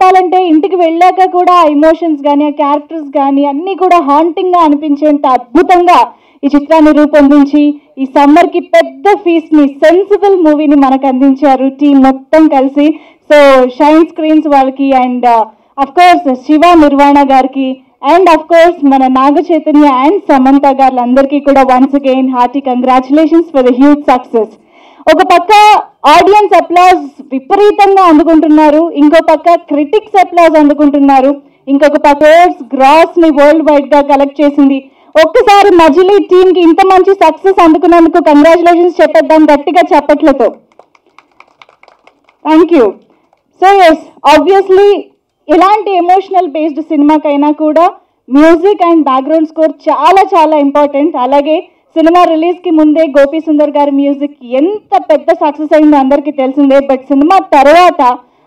చెప్పాలంటే ఇంటికి వెళ్ళాక కూడా ఆ ఎమోషన్స్ కానీ ఆ క్యారెక్టర్స్ కానీ అన్నీ కూడా హాంటింగ్గా అనిపించేంత అద్భుతంగా ఈ చిత్రాన్ని రూపొందించి ఈ సమ్మర్కి పెద్ద ఫీస్ని సెన్సిబుల్ మూవీని మనకు అందించారు టీం మొత్తం కలిసి. సో షైన్ స్క్రీన్స్ వాళ్ళకి and of course Shiva Nirvana గారికి అండ్ అఫ్ కోర్స్ మన నాగ చైతన్య అండ్ సమంత గారులందరికీ కూడా once again hearty congratulations for the huge success. ఒక పక్క ఆడియన్స్ అప్లాజ్ విపరీతంగా అందుకుంటున్నారు, ఇంకో పక్క క్రిటిక్స్ అప్లాజ్ అందుకుంటున్నారు, ఇంకొక పక్క గ్రాస్ ని వరల్డ్ వైడ్ గా కలెక్ట్ చేసింది. ఒక్కసారి మజిలీ టీమ్ కి ఇంత మంచి సక్సెస్ అందుకున్నందుకు కంగ్రాచులేషన్స్ చెప్పేద్దాం గట్టిగా చప్పట్లతో. Thank you. So yes, obviously ఎలాంటి ఎమోషనల్ బేస్డ్ సినిమాకైనా కూడా మ్యూజిక్ అండ్ బ్యాక్గ్రౌండ్ స్కోర్ చాలా చాలా ఇంపార్టెంట్. అలాగే సినిమా రిలీజ్కి ముందే గోపి సుందర్ గారి మ్యూజిక్ ఎంత పెద్ద సక్సెస్ అయిందో అందరికీ తెలిసిందే. బట్ సినిమా తర్వాత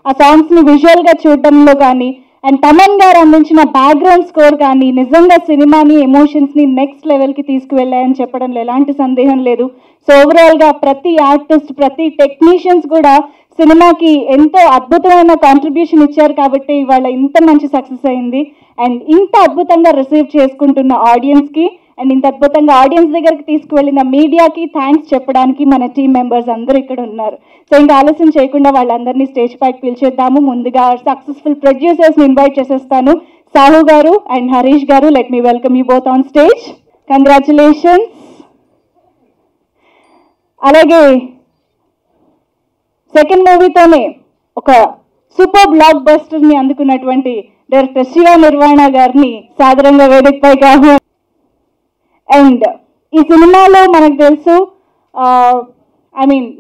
ఆ సాంగ్స్ని విజువల్గా చూడడంలో కానీ అండ్ తమన్ గారు అందించిన బ్యాక్గ్రౌండ్ స్కోర్ కానీ నిజంగా సినిమాని ఎమోషన్స్ని నెక్స్ట్ లెవెల్కి తీసుకువెళ్ళాయని చెప్పడంలో ఎలాంటి సందేహం లేదు. సో ఓవరాల్గా ప్రతి ఆర్టిస్ట్, ప్రతి టెక్నీషియన్స్ కూడా సినిమాకి ఎంతో అద్భుతమైన కాంట్రిబ్యూషన్ ఇచ్చారు కాబట్టి ఇవాళ ఇంత మంచి సక్సెస్ అయింది. అండ్ ఇంత అద్భుతంగా రిసీవ్ చేసుకుంటున్న ఆడియన్స్కి అండ్ ఇంత అద్భుతంగా ఆడియన్స్ దగ్గరికి తీసుకువెళ్ళిన మీడియాకి థ్యాంక్స్ చెప్పడానికి మన టీం మెంబర్స్ అందరూ ఇక్కడ ఉన్నారు. సో ఇంకా ఆలస్యం చేయకుండా వాళ్ళందరినీ స్టేజ్ పైకి పిలిచేద్దాము. ముందుగా సక్సెస్ఫుల్ ప్రొడ్యూసర్స్ని ఇన్వైట్ చేసేస్తాను. సాహు గారు అండ్ హరీష్ గారు, let me welcome you both on stage. Congratulations. అలాగే సెకండ్ మూవీతోనే ఒక super black బస్టర్ని అందుకున్నటువంటి director Shiva Nirvana గారిని సాదరంగా వేదికపైకి ఆహ్వానిస్తున్నాను. అండ్ ఈ సినిమాలో మనకు తెలుసు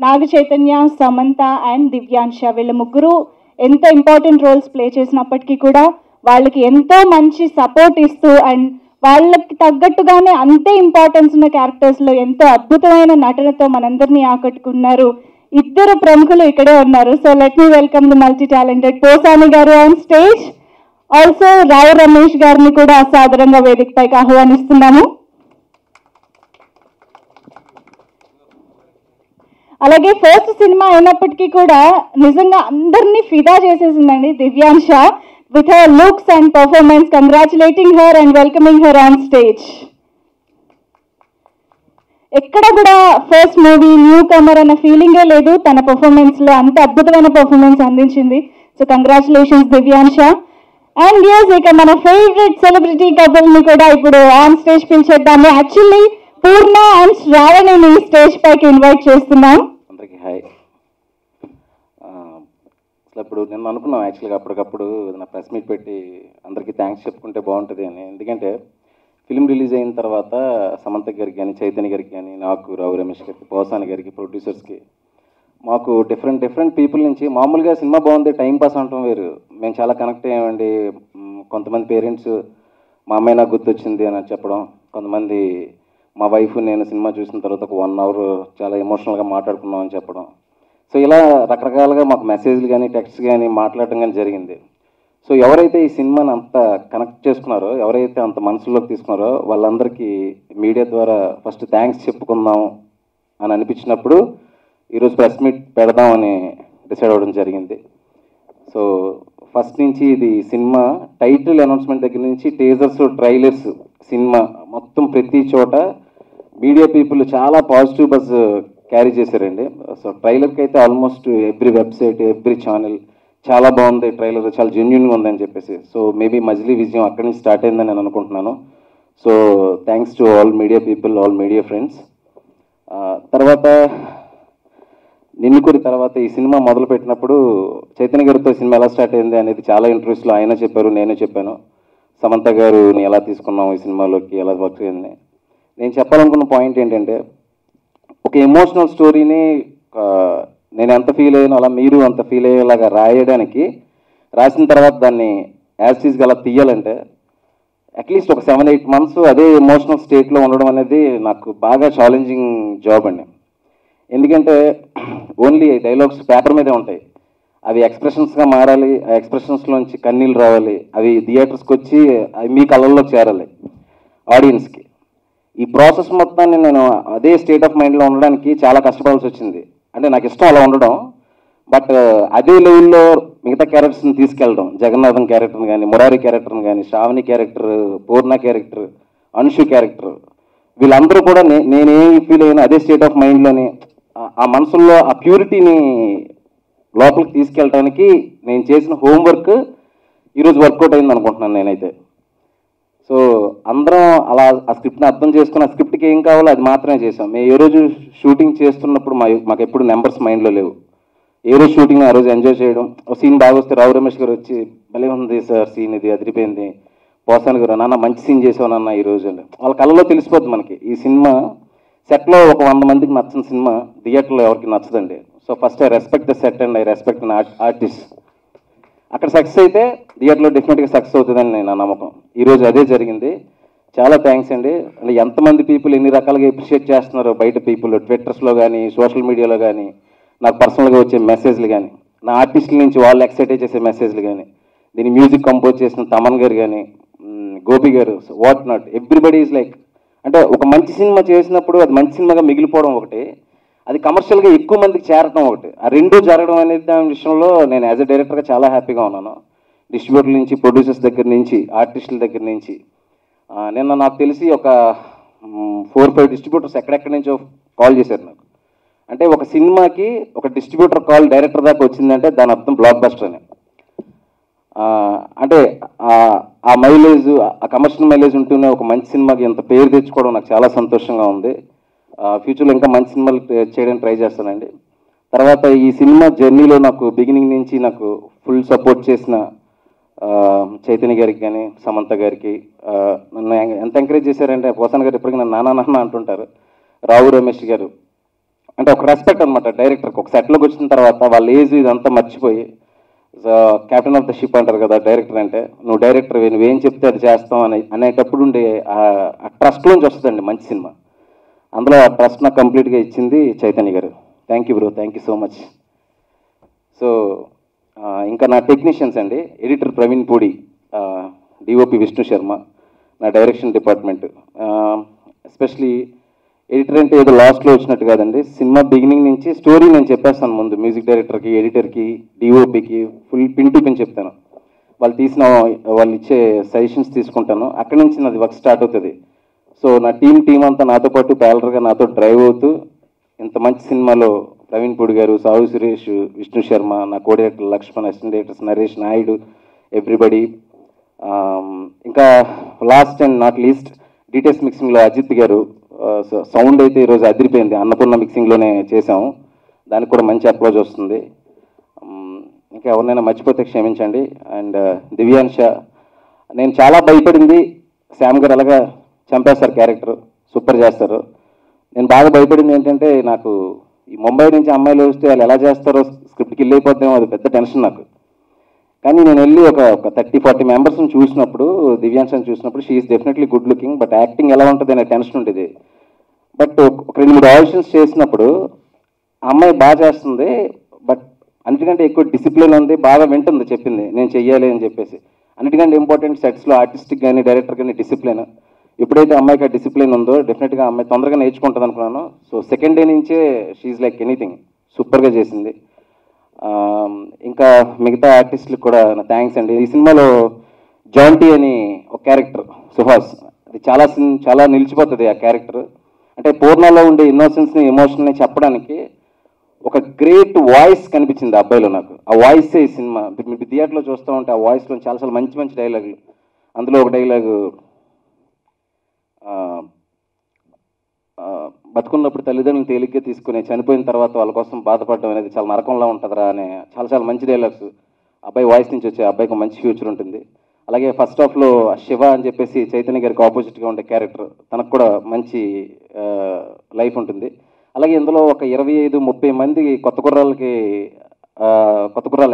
నాగ చైతన్య, సమంత అండ్ దివ్యాంశ వీళ్ళ ముగ్గురు ఎంత ఇంపార్టెంట్ రోల్స్ ప్లే చేసినప్పటికీ కూడా వాళ్ళకి ఎంతో మంచి సపోర్ట్ ఇస్తూ అండ్ వాళ్ళకి తగ్గట్టుగానే అంతే ఇంపార్టెన్స్ ఉన్న క్యారెక్టర్స్లో ఎంతో అద్భుతమైన నటనతో మనందరినీ ఆకట్టుకున్నారు. ఇద్దరు ప్రముఖులు ఇక్కడే ఉన్నారు. So let me welcome the multi talented Posani గారు on stage. Also Rao Ramesh గారిని కూడా సాదరంగా వేదికపైకి ఆహ్వానిస్తున్నాము. అలాగే ఫస్ట్ సినిమా అయినప్పటికీ కూడా నిజంగా అందరినీ ఫిదా చేసేసిందండి Divyansha with her looks and performance. Congratulating her and welcoming her on stage. ఎక్కడ కూడా ఫస్ట్ మూవీ న్యూ కమర్ అన్న ఫీలింగే లేదు తన పర్ఫార్మెన్స్లో. అంత అద్భుతమైన పర్ఫార్మెన్స్ అందించింది. So congratulations Divyansha. And yes, ఇక మన ఫేవరెట్ సెలబ్రిటీ కపుల్ని కూడా ఇప్పుడు ఆన్ స్టేజ్ పిలిచేద్దాము. యాక్చువల్లీ పూర్ణ అండ్ శ్రావణిని స్టేజ్ పైకి ఇన్వైట్ చేస్తున్నాం. అందరికీ హాయ్. అసలు ఇప్పుడు నేను అనుకున్నాను యాక్చువల్గా అప్పటికప్పుడు నా ప్రెస్ మీట్ పెట్టి అందరికీ థ్యాంక్స్ చెప్పుకుంటే బాగుంటుంది అని. ఎందుకంటే ఫిల్మ్ రిలీజ్ అయిన తర్వాత సమంత గారికి కానీ, చైతన్య గారికి కానీ, నాకు, రావు రమేష్ గారికి, పోసాని గారికి, ప్రొడ్యూసర్స్కి మాకు డిఫరెంట్ పీపుల్ నుంచి మామూలుగా సినిమా బాగుంది టైం పాస్ అంటాం వేరు, మేము చాలా కనెక్ట్ అయ్యామండి. కొంతమంది పేరెంట్స్ మా అమ్మాయి నాకు గుర్తొచ్చింది అని చెప్పడం, కొంతమంది మా వైఫ్ నేను సినిమా చూసిన తర్వాత ఒక 1 hour చాలా ఎమోషనల్గా మాట్లాడుకున్నాం అని చెప్పడం. సో ఇలా రకరకాలుగా మాకు మెసేజ్లు కానీ, టెక్స్ట్ కానీ మాట్లాడటం కానీ జరిగింది. సో ఎవరైతే ఈ సినిమాని అంత కనెక్ట్ చేసుకున్నారో, ఎవరైతే అంత మనసులోకి తీసుకున్నారో వాళ్ళందరికీ మీడియా ద్వారా ఫస్ట్ థ్యాంక్స్ చెప్పుకుందాం అని అనిపించినప్పుడు ఈరోజు ప్రెస్ మీట్ పెడదామని డిసైడ్ అవ్వడం జరిగింది. సో ఫస్ట్ నుంచి ఇది సినిమా టైటిల్ అనౌన్స్మెంట్ దగ్గర నుంచి టీజర్స్, ట్రైలర్స్, సినిమా మొత్తం ప్రతి చోట మీడియా పీపుల్ చాలా పాజిటివ్ బజ్ క్యారీ చేశారండి. సో ట్రైలర్కి అయితే almost every website, every channel చాలా బాగుంది ట్రైలర్, చాలా జెన్యున్గా ఉందని చెప్పేసి. సో మేబీ మజిలీ విజయం అక్కడి నుంచి స్టార్ట్ అయిందని నేను అనుకుంటున్నాను. So thanks to all media people, all media friends. తర్వాత నిన్నుకురి తర్వాత ఈ సినిమా మొదలుపెట్టినప్పుడు చైతన్య గారితో సినిమా ఎలా స్టార్ట్ అయింది అనేది చాలా ఇంటర్వ్యూస్లో ఆయన చెప్పారు, నేను చెప్పాను. సమంత గారుని ఎలా తీసుకున్నాం ఈ సినిమాలోకి, ఎలా వర్క్ అయింది. నేను చెప్పాలనుకున్న పాయింట్ ఏంటంటే, ఒక ఎమోషనల్ స్టోరీని నేను ఎంత ఫీల్ అయ్యానో అలా మీరు అంత ఫీల్ అయ్యేలాగా రాయడానికి, రాసిన తర్వాత దాన్ని యాజ్ ఈజ్గా అలా తీయాలంటే అట్లీస్ట్ ఒక 7-8 months అదే ఎమోషనల్ స్టేట్లో ఉండడం అనేది నాకు బాగా ఛాలెంజింగ్ జాబ్ అండి. ఎందుకంటే ఓన్లీ డైలాగ్స్ పేపర్ మీదే ఉంటాయి, అవి ఎక్స్ప్రెషన్స్గా మారాలి, ఆ ఎక్స్ప్రెషన్స్లోంచి కన్నీళ్ళు రావాలి, అవి థియేటర్స్కి వచ్చి అవి మీ కళ్ళల్లోకి చేరాలి ఆడియన్స్కి. ఈ ప్రాసెస్ మొత్తాన్ని నేను అదే స్టేట్ ఆఫ్ మైండ్లో ఉండడానికి చాలా కష్టపడాల్సి వచ్చింది. అంటే నాకు ఇష్టం అలా ఉండడం, బట్ అదే లెవెల్లో మిగతా క్యారెక్టర్స్ని తీసుకెళ్ళడం, జగన్నాథం క్యారెక్టర్ని కానీ, మురారి క్యారెక్టర్ని కానీ, శ్రావణి క్యారెక్టర్, పూర్ణ క్యారెక్టర్, అనుషు క్యారెక్టర్, వీళ్ళందరూ కూడా నేనేం ఫీల్ అయినా అదే స్టేట్ ఆఫ్ మైండ్లోని ఆ మనసుల్లో ఆ ప్యూరిటీని లోపలికి తీసుకెళ్ళడానికి నేను చేసిన హోంవర్క్ ఈరోజు వర్కౌట్ అయింది అనుకుంటున్నాను నేనైతే. సో అందరం అలా ఆ స్క్రిప్ట్ని అర్థం చేసుకుని ఆ స్క్రిప్ట్కి ఏం కావాలో అది మాత్రమే చేసాం. మేము ఏ రోజు షూటింగ్ చేస్తున్నప్పుడు మాకు ఎప్పుడు నెంబర్స్ మైండ్లో లేవు. ఏ రోజు షూటింగ్ ఆ రోజు ఎంజాయ్ చేయడం. ఒక సీన్ బాగా వస్తే రావు రమేష్ గారు వచ్చి భలే ఉంది సార్ సీన్, ఇది అదిరిపోయింది, పోసాని గారు నాన్న మంచి సీన్ చేసావు నాన్న ఈరోజు అండి. వాళ్ళ కళ్ళలో తెలిసిపోద్ది మనకి. ఈ సినిమా సెట్లో ఒక 100 మందికి నచ్చిన సినిమా థియేటర్లో ఎవరికి నచ్చదండి. So first I respect the set and I respect an artist. అక్కడ సక్సెస్ అయితే థియేటర్లో డెఫినెట్గా సక్సెస్ అవుతుందని నా నమ్మకం. ఈరోజు అదే జరిగింది. చాలా థ్యాంక్స్ అండి. అంటే ఎంతమంది పీపుల్ ఎన్ని రకాలుగా అప్రిషియేట్ చేస్తున్నారు బయట పీపుల్, ట్విట్టర్స్లో కానీ, సోషల్ మీడియాలో కానీ, నాకు పర్సనల్గా వచ్చే మెసేజ్లు కానీ, నా ఆర్టిస్టుల నుంచి వాళ్ళు ఎక్సైట్ చేసే మెసేజ్లు కానీ, దీని మ్యూజిక్ కంపోజ్ చేసిన తమన్ గారు కానీ, గోపి గారు, what not, everybody is like, అంటే ఒక మంచి సినిమా చేసినప్పుడు అది మంచి సినిమాగా మిగిలిపోవడం ఒకటి, అది కమర్షియల్గా ఎక్కువ మందికి చేరడం ఒకటి, ఆ రెండూ జరగడం అనేది దాని విషయంలో నేను యాజ్ ఎ డైరెక్టర్గా చాలా హ్యాపీగా ఉన్నాను. డిస్ట్రిబ్యూటర్ల నుంచి, ప్రొడ్యూసర్స్ దగ్గర నుంచి, ఆర్టిస్టుల దగ్గర నుంచి. నిన్న నాకు తెలిసి ఒక 4-5 డిస్ట్రిబ్యూటర్స్ ఎక్కడెక్కడి నుంచో కాల్ చేశారు నాకు. అంటే ఒక సినిమాకి ఒక డిస్ట్రిబ్యూటర్ కాల్ డైరెక్టర్ దాకా వచ్చిందంటే దాని అర్థం బ్లాక్ బస్టర్ అని. అంటే ఆ మైలేజ్, ఆ కమర్షియల్ మైలేజ్ ఉంటూనే ఒక మంచి సినిమాకి ఎంత పేరు తెచ్చుకోవడం నాకు చాలా సంతోషంగా ఉంది. ఫ్యూచర్లో ఇంకా మంచి సినిమాలు చేయడానికి ట్రై చేస్తానండి. తర్వాత ఈ సినిమా జర్నీలో నాకు బిగినింగ్ నుంచి నాకు ఫుల్ సపోర్ట్ చేసిన చైతన్య గారికి కానీ, సమంత గారికి, నన్ను ఎంత ఎంకరేజ్ చేశారంటే, పోసాన్ గారు ఇప్పటికీ నన్ను నాన్న అంటుంటారు. రావు రమేష్ గారు అంటే ఒక రెస్పెక్ట్ అనమాట డైరెక్టర్కి. ఒక సెట్లోకి వచ్చిన తర్వాత వాళ్ళ ఏజ్ ఇదంతా మర్చిపోయి, క్యాప్టెన్ ఆఫ్ ద షిప్ అంటారు కదా డైరెక్టర్ అంటే, నువ్వు డైరెక్టర్ నువ్వేం చెప్తే అది చేస్తాం అనేటప్పుడు ఉండే ఆ ట్రస్ట్ నుంచి వస్తుందండి మంచి సినిమా. అందులో ఆ ట్రస్ట్ నాకు కంప్లీట్గా ఇచ్చింది చైతన్య గారు. Thank you bro, thank you so much. So ఇంకా నా టెక్నీషియన్స్ అండి, ఎడిటర్ ప్రవీణ్ పూడి, డిఓపి విష్ణు శర్మ, నా డైరెక్షన్ డిపార్ట్మెంట్. ఎస్పెషలీ ఎడిటర్ అంటే ఏదో లాస్ట్లో వచ్చినట్టు కాదండి, సినిమా బిగినింగ్ నుంచి స్టోరీ నేను చెప్పేస్తాను ముందు. మ్యూజిక్ డైరెక్టర్కి, ఎడిటర్కి, డిఓపికి ఫుల్ పిన్ టు పిన్ చెప్తాను. వాళ్ళు ఇచ్చే సజెషన్స్ తీసుకుంటాను. అక్కడి నుంచి నాది వర్క్ స్టార్ట్ అవుతుంది. సో నా టీం అంతా నాతో పాటు ప్యాలర్గా నాతో డ్రైవ్ అవుతూ ఇంత మంచి సినిమాలో ప్రవీణ్ పూడి గారు, సాహు సురేష్, విష్ణు శర్మ, నా co director Lakshman, assistant directors Naresh Naidu, everybody. ఇంకా last and not least details మిక్సింగ్లో అజిత్ గారు. సౌండ్ అయితే ఈరోజు అదిరిపోయింది. అన్నపూర్ణ మిక్సింగ్లోనే చేసాము, దానికి కూడా మంచి అప్రోచ్ వస్తుంది. ఇంకా ఎవరినైనా మర్చిపోతే క్షమించండి. అండ్ దివ్యాన్ష, నేను చాలా భయపడింది, శ్యామ్ గారు అలాగా చంపేస్తారు క్యారెక్టర్, సూపర్ చేస్తారు. నేను బాగా భయపడింది ఏంటంటే, నాకు ఈ ముంబై నుంచి అమ్మాయిలు వస్తే వాళ్ళు ఎలా చేస్తారో, స్క్రిప్ట్కి వెళ్ళి అయిపోద్దామో, అది పెద్ద టెన్షన్ నాకు. కానీ నేను వెళ్ళి ఒక 30-40 మెంబర్స్ని చూసినప్పుడు, దివ్యాంశని చూసినప్పుడు, she is definitely good looking, but acting ఎలా ఉంటుంది అనే టెన్షన్ ఉండేది. బట్ ఒక 2-3 ఆడిషన్స్ చేసినప్పుడు ఆ అమ్మాయి బాగా చేస్తుంది, బట్ అన్నిటికంటే ఎక్కువ డిసిప్లిన్ ఉంది, బాగా వింటుంది చెప్పింది నేను చెయ్యాలి అని చెప్పేసి. అన్నిటికంటే ఇంపార్టెంట్ సెట్స్లో ఆర్టిస్ట్కి కానీ, డైరెక్టర్ కానీ డిసిప్లిన్. ఎప్పుడైతే అమ్మాయికి ఆ డిసిప్లిన్ ఉందో డెఫినెట్గా అమ్మాయి తొందరగా నేర్చుకుంటుంది అనుకున్నాను. సో సెకండ్ డే నుంచే షీఈ్ లైక్ ఎనీథింగ్, సూపర్గా చేసింది. ఇంకా మిగతా ఆర్టిస్టులకు కూడా నా థ్యాంక్స్ అండి. ఈ సినిమాలో జాంటీ అని ఒక క్యారెక్టర్ సుహాస్, అది చాలా నిలిచిపోతుంది ఆ క్యారెక్టర్. అంటే పూర్ణలో ఉండే ఇన్నోసెన్స్ని, ఎమోషన్ని చెప్పడానికి ఒక గ్రేట్ వాయిస్ కనిపించింది ఆ అబ్బాయిలో నాకు. ఆ వాయిసే ఈ సినిమా. మీరు థియేటర్లో చూస్తూ ఉంటే ఆ వాయిస్లో చాలా మంచి డైలాగులు. అందులో ఒక డైలాగు, బతుకున్నప్పుడు తల్లిదండ్రులు తేలిగ్గా తీసుకుని చనిపోయిన తర్వాత వాళ్ళ కోసం బాధపడడం అనేది చాలా నరకంలా ఉంటుందిరా అనే చాలా మంచి డైలాగ్స్ అబ్బాయి వాయిస్ నుంచి వచ్చే. అబ్బాయికి మంచి ఫ్యూచర్ ఉంటుంది. అలాగే ఫస్ట్ హాఫ్లో శివ అని చెప్పేసి చైతన్య గారికి ఆపోజిట్గా ఉండే క్యారెక్టర్, తనకు కూడా మంచి లైఫ్ ఉంటుంది. అలాగే ఇందులో ఒక 25-30 మంది కొత్త కుర్రాళ్ళు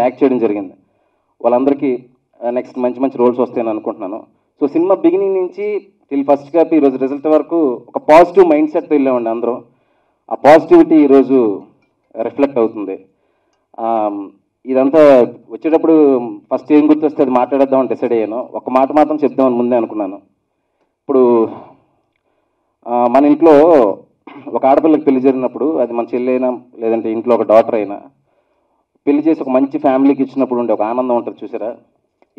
యాక్ట్ చేయడం జరిగింది. వాళ్ళందరికీ నెక్స్ట్ మంచి రోల్స్ వస్తాయని అనుకుంటున్నాను. సో సినిమా బిగినింగ్ నుంచి టిల్ ఫస్ట్ కాపీ ఈరోజు రిజల్ట్ వరకు ఒక పాజిటివ్ మైండ్ సెట్తో వెళ్ళామండి అందరూ. ఆ పాజిటివిటీ ఈరోజు రిఫ్లెక్ట్ అవుతుంది. ఇదంతా వచ్చేటప్పుడు ఫస్ట్ ఏం గుర్తొస్తే అది మాట్లాడేద్దామని డిసైడ్ అయ్యాను. ఒక మాట మాత్రం చెప్దామని ముందే అనుకున్నాను. ఇప్పుడు మన ఇంట్లో ఒక ఆడపిల్లకి పెళ్లి జరిగినప్పుడు, అది మన చెల్లి అయినా లేదంటే ఇంట్లో ఒక డాటర్ అయినా, పెళ్లి చేసి ఒక మంచి ఫ్యామిలీకి ఇచ్చినప్పుడు ఉండే ఒక ఆనందం ఉంటుంది చూసారా.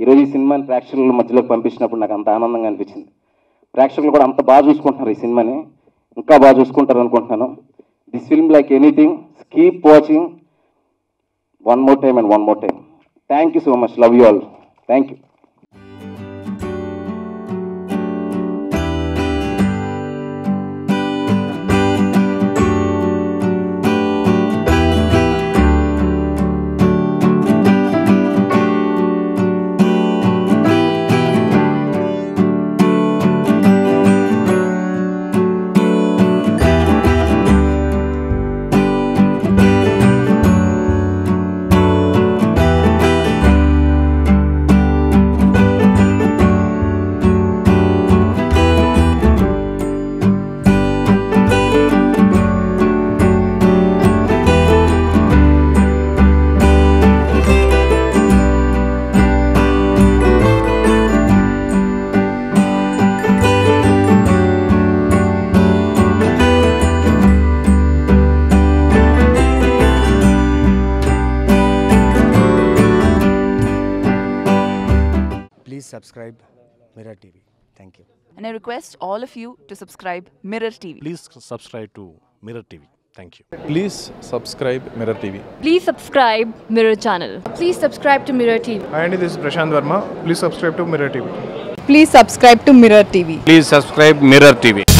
ఈరోజు ఈ సినిమాని ప్రేక్షకుల మధ్యలోకి పంపించినప్పుడు నాకు అంత ఆనందంగా అనిపించింది. ప్రేక్షకులు కూడా అంత బాగా చూసుకుంటున్నారు ఈ సినిమాని, ఇంకా బాగా చూసుకుంటారు అనుకుంటున్నాను. This film like anything, keep watching one more time and one more time. Thank you so much, love you all, thank you. Please subscribe Mirror TV. Thank you. And I request all of you to subscribe Mirror TV. Please subscribe to Mirror TV. Thank you. Please subscribe Mirror TV. Please subscribe Mirror channel. Please subscribe to Mirror TV. Hi Andy, this is Prashant Verma. Please subscribe to Mirror TV. Please subscribe to Mirror TV. Please subscribe Mirror TV.